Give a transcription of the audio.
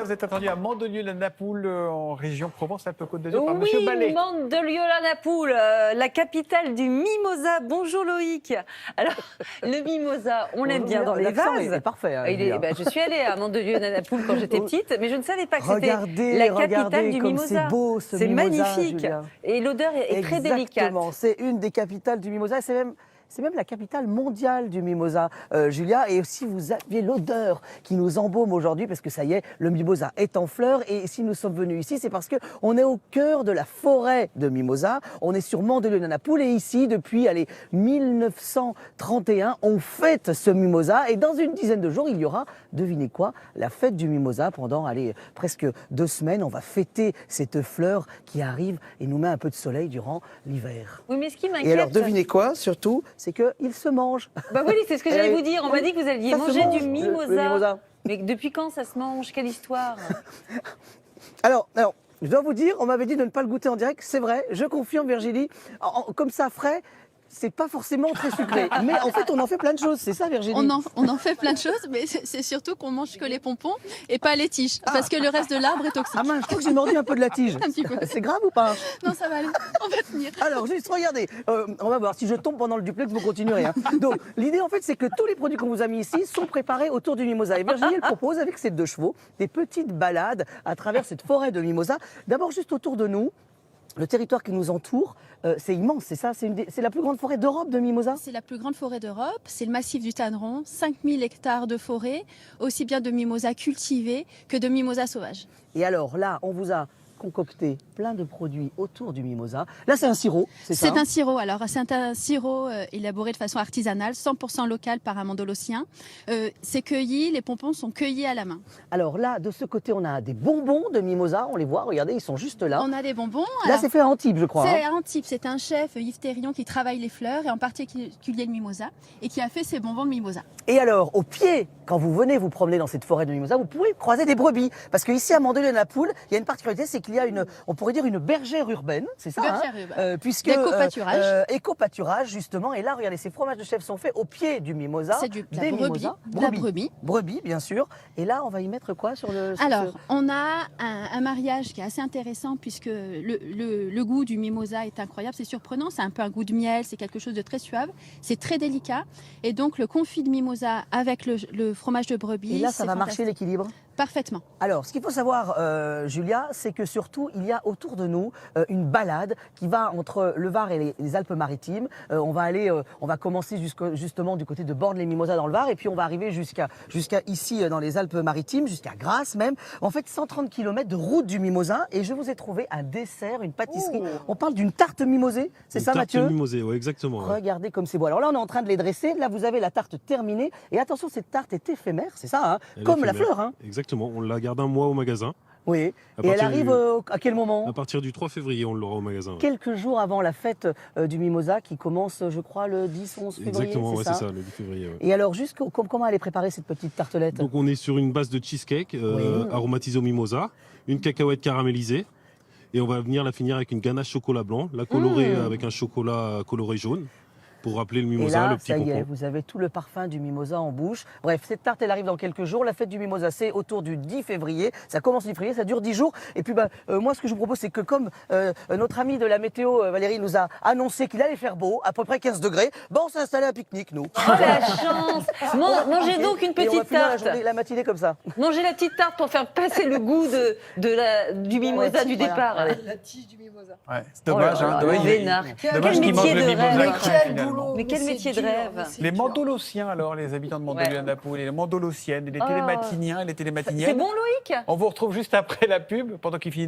Vous êtes attendu à Mandelieu-la-Napoule, en région Provence-Alpes-Côte d'Azur, par Monsieur Oui, Ballet. Mandelieu-la-Napoule, la capitale du mimosa. Bonjour Loïc. Alors, le mimosa, on l'aime bien dans les vases. Il est parfait. Hein, je suis allée à Mandelieu-la-Napoule quand j'étais petite, mais je ne savais pas que c'était la capitale du mimosa. C'est beau ce C'est mimosa, magnifique. Julia. Et l'odeur est très délicate. Exactement, c'est une des capitales du mimosa. C'est même la capitale mondiale du mimosa, Julia. Et si vous aviez l'odeur qui nous embaume aujourd'hui, parce que ça y est, le mimosa est en fleurs. Et si nous sommes venus ici, c'est parce qu'on est au cœur de la forêt de mimosa. On est sur Mandelieu-la-Napoule et ici, depuis 1931, on fête ce mimosa. Et dans une dizaine de jours, il y aura, devinez quoi, la fête du mimosa pendant presque 2 semaines. On va fêter cette fleur qui arrive et nous met un peu de soleil durant l'hiver. Oui, mais ce qui m'inquiète... Et alors, devinez quoi, surtout, c'est qu'il se mange. Bah oui, c'est ce que j'allais vous dire. On m'a dit que vous alliez manger du mimosa. Le mimosa. Mais depuis quand ça se mange? Quelle histoire? Alors, je dois vous dire, on m'avait dit de ne pas le goûter en direct. C'est vrai, je confirme, Virginie. Comme ça, frais, c'est pas forcément très sucré. Mais en fait, on en fait plein de choses. C'est ça, Virginie? On en fait plein de choses, mais c'est surtout qu'on mange que les pompons et pas les tiges. Parce que le reste de l'arbre est toxique. Ah mince, je crois que j'ai mordu un peu de la tige. Un petit peu. C'est grave ou pas? Non, ça va aller. On va tenir. Alors, juste regardez. On va voir. Si je tombe pendant le duplex, vous continuerez. Hein. Donc, l'idée, en fait, c'est que tous les produits qu'on vous a mis ici sont préparés autour du mimosa. Et Virginie, elle propose, avec ses 2 chevaux, des petites balades à travers cette forêt de mimosa. D'abord, juste autour de nous. Le territoire qui nous entoure, c'est immense, c'est ça? C'est la plus grande forêt d'Europe de mimosa? C'est la plus grande forêt d'Europe, c'est le massif du Tanneron, 5000 hectares de forêt, aussi bien de mimosa cultivés que de mimosa sauvages. Et alors là, on vous a concocté plein de produits autour du mimosa. Là, c'est un sirop, c'est ça? C'est un sirop. Alors, c'est un sirop élaboré de façon artisanale, 100% local par un mandolocien. C'est cueilli, les pompons sont cueillis à la main. Alors là, de ce côté, on a des bonbons de mimosa. On les voit, regardez, ils sont juste là. On a des bonbons. Là, c'est fait à Antibes, je crois. C'est à Antibes. C'est un chef, Yves Thérion, qui travaille les fleurs et en particulier le mimosa et qui a fait ces bonbons de mimosa. Et alors, au pied, quand vous venez vous promener dans cette forêt de mimosa, vous pouvez croiser des brebis. Parce qu'ici, à Mandelieu-la-Napoule, il y a une particularité, c'est qu'il y a on pourrait dire une bergère urbaine, c'est ça? Bergère urbaine. Puisque D'éco-pâturage. Éco-pâturage, justement. Et là, regardez, ces fromages de chèvre sont faits au pied du mimosa. C'est de la brebis. Brebis, bien sûr. Et là, on va y mettre quoi sur le... Alors, on a un mariage qui est assez intéressant puisque le goût du mimosa est incroyable, c'est surprenant, c'est un peu un goût de miel, c'est quelque chose de très suave, c'est très délicat. Et donc, le confit de mimosa avec le fromage de brebis, et là, ça va marcher l'équilibre? Parfaitement. Alors, ce qu'il faut savoir, Julia, c'est que surtout, il y a autour de nous une balade qui va entre le Var et les Alpes-Maritimes. On va commencer justement du côté de Bordes-les-Mimosas dans le Var, et puis on va arriver jusqu'à ici dans les Alpes-Maritimes, jusqu'à Grasse même. En fait, 130 km de route du mimosa, et je vous ai trouvé un dessert, une pâtisserie. Oh. On parle d'une tarte mimosée, c'est ça, Mathieu? Une tarte mimosée, oui, exactement. Regardez comme c'est beau. Alors là, on est en train de les dresser. Là, vous avez la tarte terminée. Et attention, cette tarte est éphémère, c'est ça, hein? Comme la fleur. Hein? Exactement, on la garde un mois au magasin. Oui, et elle arrive à quel moment? À partir du 3 février, on l'aura au magasin. Quelques jours avant la fête du mimosa qui commence, je crois, le 10-11 février. Exactement, c'est ça, le 10 février. Ouais. Et alors, juste comment elle est préparée, cette petite tartelette? Donc, on est sur une base de cheesecake aromatisée au mimosa, une cacahuète caramélisée. Et on va venir la finir avec une ganache chocolat blanc, la colorer avec un chocolat coloré jaune. Pour rappeler le mimosa, et là, le petit ça y pompon. est, vous avez tout le parfum du mimosa en bouche. Bref, cette tarte, elle arrive dans quelques jours. La fête du mimosa, c'est autour du 10 février. Ça commence le 10 février, ça dure 10 jours. Et puis, moi, ce que je vous propose, c'est que comme notre ami de la météo, Valérie, nous a annoncé qu'il allait faire beau, à peu près 15 degrés, on s'est installé à pique-nique, nous. Oh, la chance! Mangez donc une petite et on va finir tarte. la matinée comme ça. Mangez la petite tarte pour faire passer le goût du mimosa du départ. Voilà. La tige du mimosa. Ouais, c'est dommage. Oh là là, dommage quel qu'il mange métier le de mimosa. rêve. Quel boulot. Mais quel métier de rêve. Les Mandolociens, alors, les habitants de Mandelieu-la-Napoule, et les Mandolociennes, et les Télématiniens et les Télématiniennes. C'est bon, Loïc? On vous retrouve juste après la pub, pendant qu'il finit.